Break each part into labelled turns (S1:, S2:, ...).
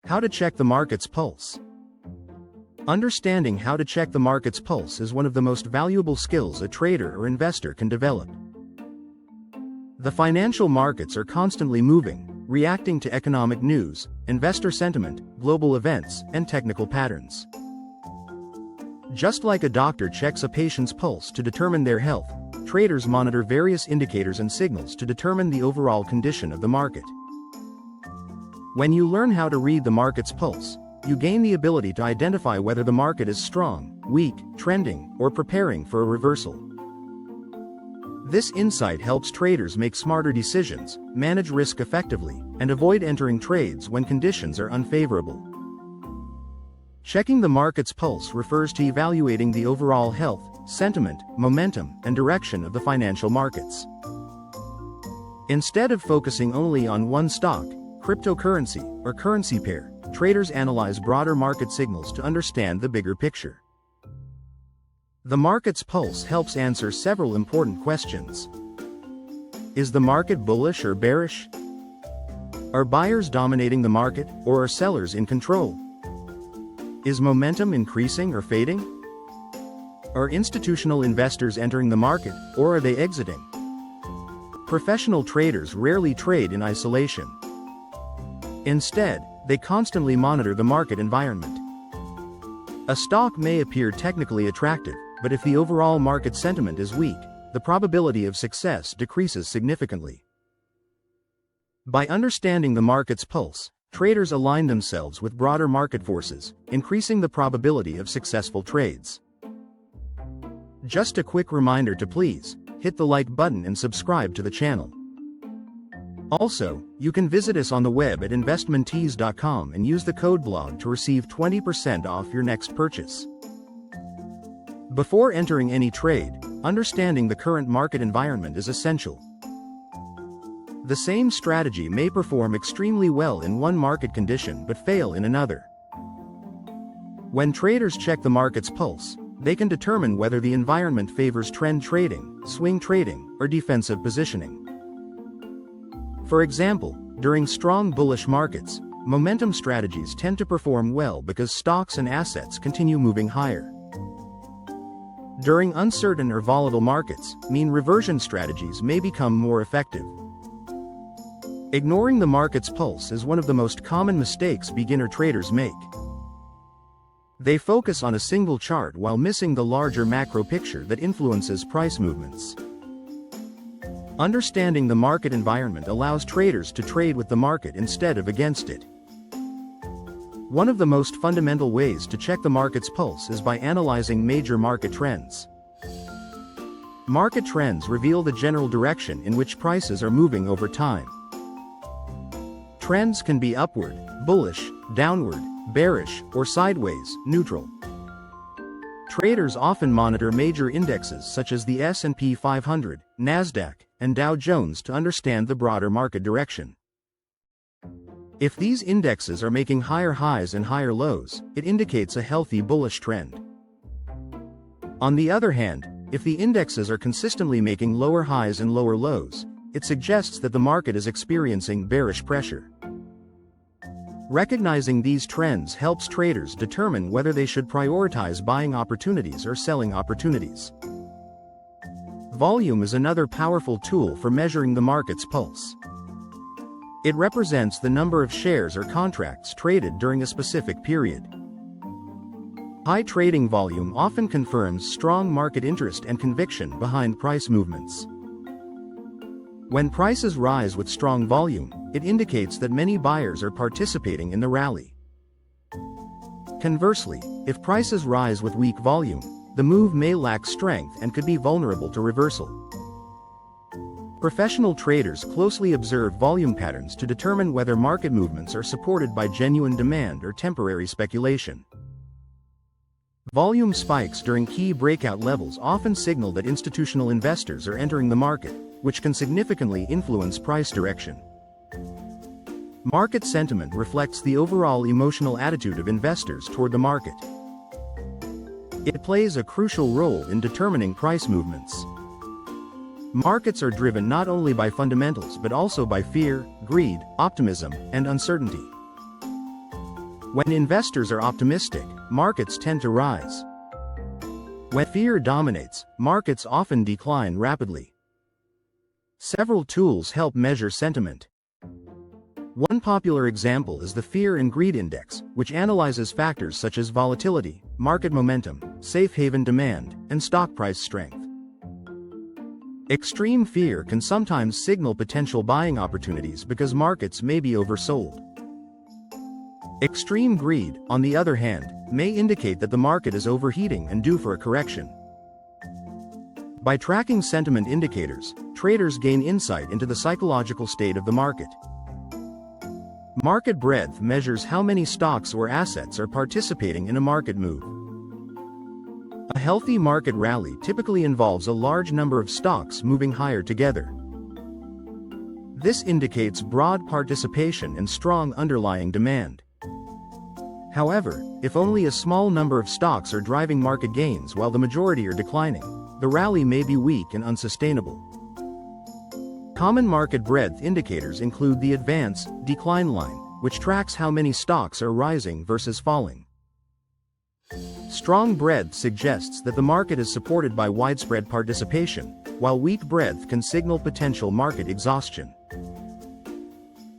S1: How to check the market's pulse. Understanding how to check the market's pulse is one of the most valuable skills a trader or investor can develop. The financial markets are constantly moving, reacting to economic news, investor sentiment, global events, and technical patterns. Just like a doctor checks a patient's pulse to determine their health, traders monitor various indicators and signals to determine the overall condition of the market. When you learn how to read the market's pulse, you gain the ability to identify whether the market is strong, weak, trending, or preparing for a reversal. This insight helps traders make smarter decisions, manage risk effectively, and avoid entering trades when conditions are unfavorable. Checking the market's pulse refers to evaluating the overall health, sentiment, momentum, and direction of the financial markets. Instead of focusing only on one stock, cryptocurrency, or currency pair, traders analyze broader market signals to understand the bigger picture. The market's pulse helps answer several important questions. Is the market bullish or bearish? Are buyers dominating the market, or are sellers in control? Is momentum increasing or fading? Are institutional investors entering the market, or are they exiting? Professional traders rarely trade in isolation. Instead, they constantly monitor the market environment. A stock may appear technically attractive, but if the overall market sentiment is weak, the probability of success decreases significantly. By understanding the market's pulse, traders align themselves with broader market forces, increasing the probability of successful trades. Just a quick reminder to please hit the like button and subscribe to the channel. Also, you can visit us on the web at investmenttees.com and use the code BLOG to receive 20% off your next purchase. Before entering any trade, understanding the current market environment is essential. The same strategy may perform extremely well in one market condition but fail in another. When traders check the market's pulse, they can determine whether the environment favors trend trading, swing trading, or defensive positioning. For example, during strong bullish markets, momentum strategies tend to perform well because stocks and assets continue moving higher. During uncertain or volatile markets, mean reversion strategies may become more effective. Ignoring the market's pulse is one of the most common mistakes beginner traders make. They focus on a single chart while missing the larger macro picture that influences price movements. Understanding the market environment allows traders to trade with the market instead of against it. One of the most fundamental ways to check the market's pulse is by analyzing major market trends. Market trends reveal the general direction in which prices are moving over time. Trends can be upward, bullish, downward, bearish, or sideways, neutral. Traders often monitor major indexes such as the S&P 500, NASDAQ, and Dow Jones to understand the broader market direction. If these indexes are making higher highs and higher lows, it indicates a healthy bullish trend. On the other hand, if the indexes are consistently making lower highs and lower lows, it suggests that the market is experiencing bearish pressure. Recognizing these trends helps traders determine whether they should prioritize buying opportunities or selling opportunities. Volume is another powerful tool for measuring the market's pulse. It represents the number of shares or contracts traded during a specific period. High trading volume often confirms strong market interest and conviction behind price movements. When prices rise with strong volume, it indicates that many buyers are participating in the rally. Conversely, if prices rise with weak volume, the move may lack strength and could be vulnerable to reversal. Professional traders closely observe volume patterns to determine whether market movements are supported by genuine demand or temporary speculation. Volume spikes during key breakout levels often signal that institutional investors are entering the market, which can significantly influence price direction. Market sentiment reflects the overall emotional attitude of investors toward the market. It plays a crucial role in determining price movements. Markets are driven not only by fundamentals but also by fear, greed, optimism, and uncertainty. When investors are optimistic, markets tend to rise. When fear dominates, markets often decline rapidly. Several tools help measure sentiment. One popular example is the Fear and Greed Index, which analyzes factors such as volatility, market momentum, safe haven demand, and stock price strength. Extreme fear can sometimes signal potential buying opportunities because markets may be oversold. Extreme greed, on the other hand, may indicate that the market is overheating and due for a correction. By tracking sentiment indicators, traders gain insight into the psychological state of the market. Market breadth measures how many stocks or assets are participating in a market move. A healthy market rally typically involves a large number of stocks moving higher together. This indicates broad participation and strong underlying demand. However, if only a small number of stocks are driving market gains while the majority are declining, the rally may be weak and unsustainable. Common market breadth indicators include the advance decline line, which tracks how many stocks are rising versus falling. Strong breadth suggests that the market is supported by widespread participation, while weak breadth can signal potential market exhaustion.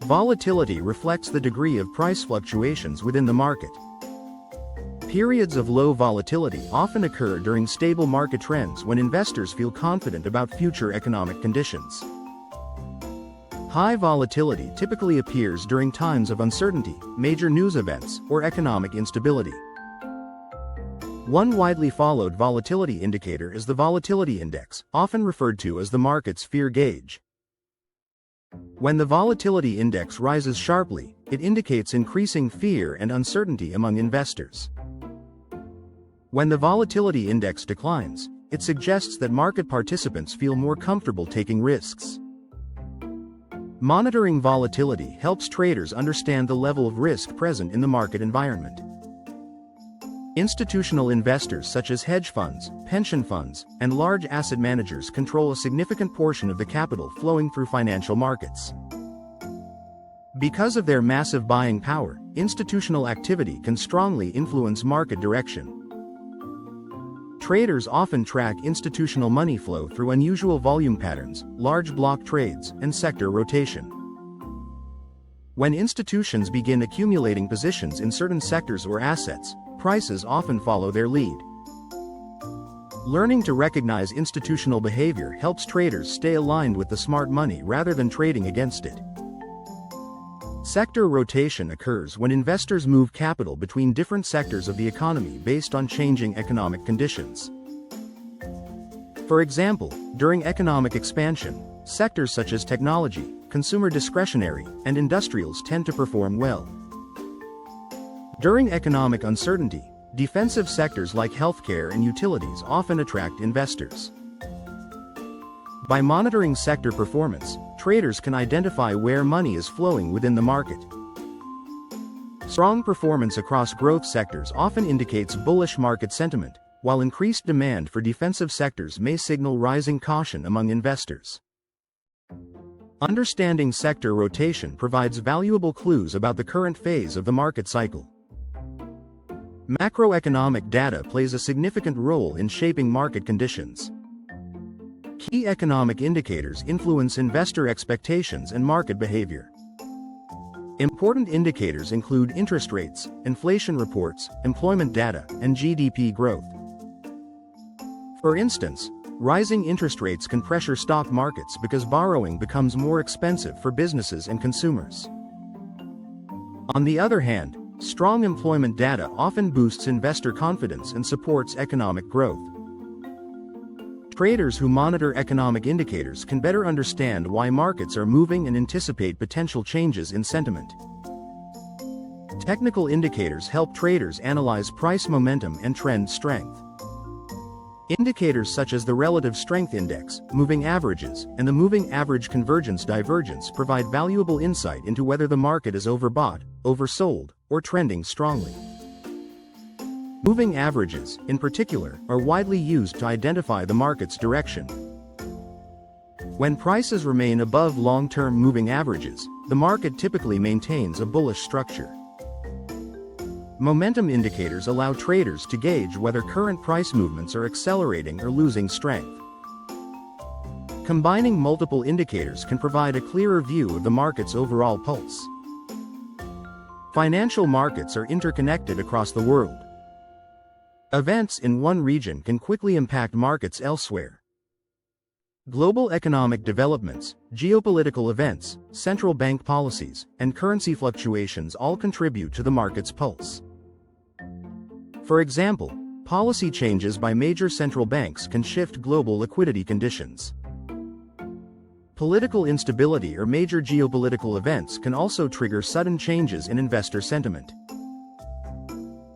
S1: Volatility reflects the degree of price fluctuations within the market. Periods of low volatility often occur during stable market trends when investors feel confident about future economic conditions. High volatility typically appears during times of uncertainty, major news events, or economic instability. One widely followed volatility indicator is the volatility index, often referred to as the market's fear gauge. When the volatility index rises sharply, it indicates increasing fear and uncertainty among investors. When the volatility index declines, it suggests that market participants feel more comfortable taking risks. Monitoring volatility helps traders understand the level of risk present in the market environment. Institutional investors such as hedge funds, pension funds, and large asset managers control a significant portion of the capital flowing through financial markets. Because of their massive buying power, institutional activity can strongly influence market direction. Traders often track institutional money flow through unusual volume patterns, large block trades, and sector rotation. When institutions begin accumulating positions in certain sectors or assets, prices often follow their lead. Learning to recognize institutional behavior helps traders stay aligned with the smart money rather than trading against it. Sector rotation occurs when investors move capital between different sectors of the economy based on changing economic conditions. For example, during economic expansion, sectors such as technology, consumer discretionary, and industrials tend to perform well. During economic uncertainty, defensive sectors like healthcare and utilities often attract investors. By monitoring sector performance, traders can identify where money is flowing within the market. Strong performance across growth sectors often indicates bullish market sentiment, while increased demand for defensive sectors may signal rising caution among investors. Understanding sector rotation provides valuable clues about the current phase of the market cycle. Macroeconomic data plays a significant role in shaping market conditions. Key economic indicators influence investor expectations and market behavior. Important indicators include interest rates, inflation reports, employment data, and GDP growth. For instance, rising interest rates can pressure stock markets because borrowing becomes more expensive for businesses and consumers. On the other hand, strong employment data often boosts investor confidence and supports economic growth. Traders who monitor economic indicators can better understand why markets are moving and anticipate potential changes in sentiment. Technical indicators help traders analyze price momentum and trend strength. Indicators such as the Relative Strength Index, moving averages, and the Moving Average Convergence Divergence provide valuable insight into whether the market is overbought, oversold, or trending strongly. Moving averages, in particular, are widely used to identify the market's direction. When prices remain above long-term moving averages, the market typically maintains a bullish structure. Momentum indicators allow traders to gauge whether current price movements are accelerating or losing strength. Combining multiple indicators can provide a clearer view of the market's overall pulse. Financial markets are interconnected across the world. Events in one region can quickly impact markets elsewhere. Global economic developments, geopolitical events, central bank policies, and currency fluctuations all contribute to the market's pulse. For example, policy changes by major central banks can shift global liquidity conditions. Political instability or major geopolitical events can also trigger sudden changes in investor sentiment.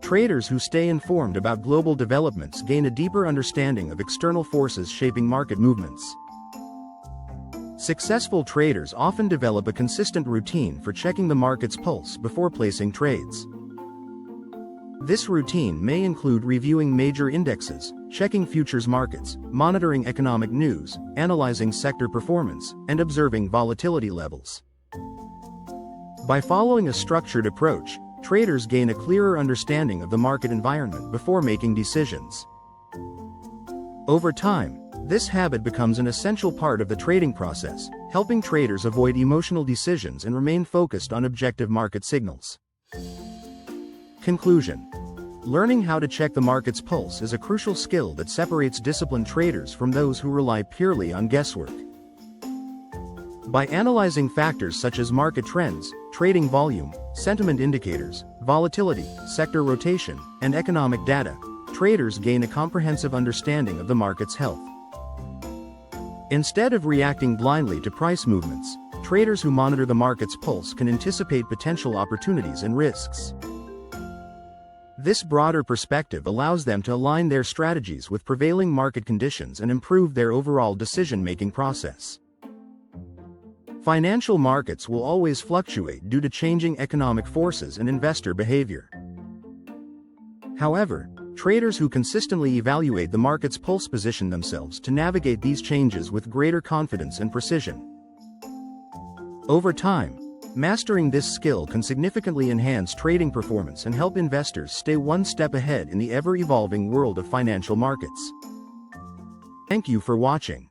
S1: Traders who stay informed about global developments gain a deeper understanding of external forces shaping market movements. Successful traders often develop a consistent routine for checking the market's pulse before placing trades. This routine may include reviewing major indexes, checking futures markets, monitoring economic news, analyzing sector performance, and observing volatility levels. By following a structured approach, traders gain a clearer understanding of the market environment before making decisions. Over time, this habit becomes an essential part of the trading process, helping traders avoid emotional decisions and remain focused on objective market signals. Conclusion: learning how to check the market's pulse is a crucial skill that separates disciplined traders from those who rely purely on guesswork. By analyzing factors such as market trends, trading volume, sentiment indicators, volatility, sector rotation, and economic data, traders gain a comprehensive understanding of the market's health. Instead of reacting blindly to price movements, traders who monitor the market's pulse can anticipate potential opportunities and risks. This broader perspective allows them to align their strategies with prevailing market conditions and improve their overall decision-making process. Financial markets will always fluctuate due to changing economic forces and investor behavior. However, traders who consistently evaluate the market's pulse position themselves to navigate these changes with greater confidence and precision. Over time, mastering this skill can significantly enhance trading performance and help investors stay one step ahead in the ever-evolving world of financial markets. Thank you for watching.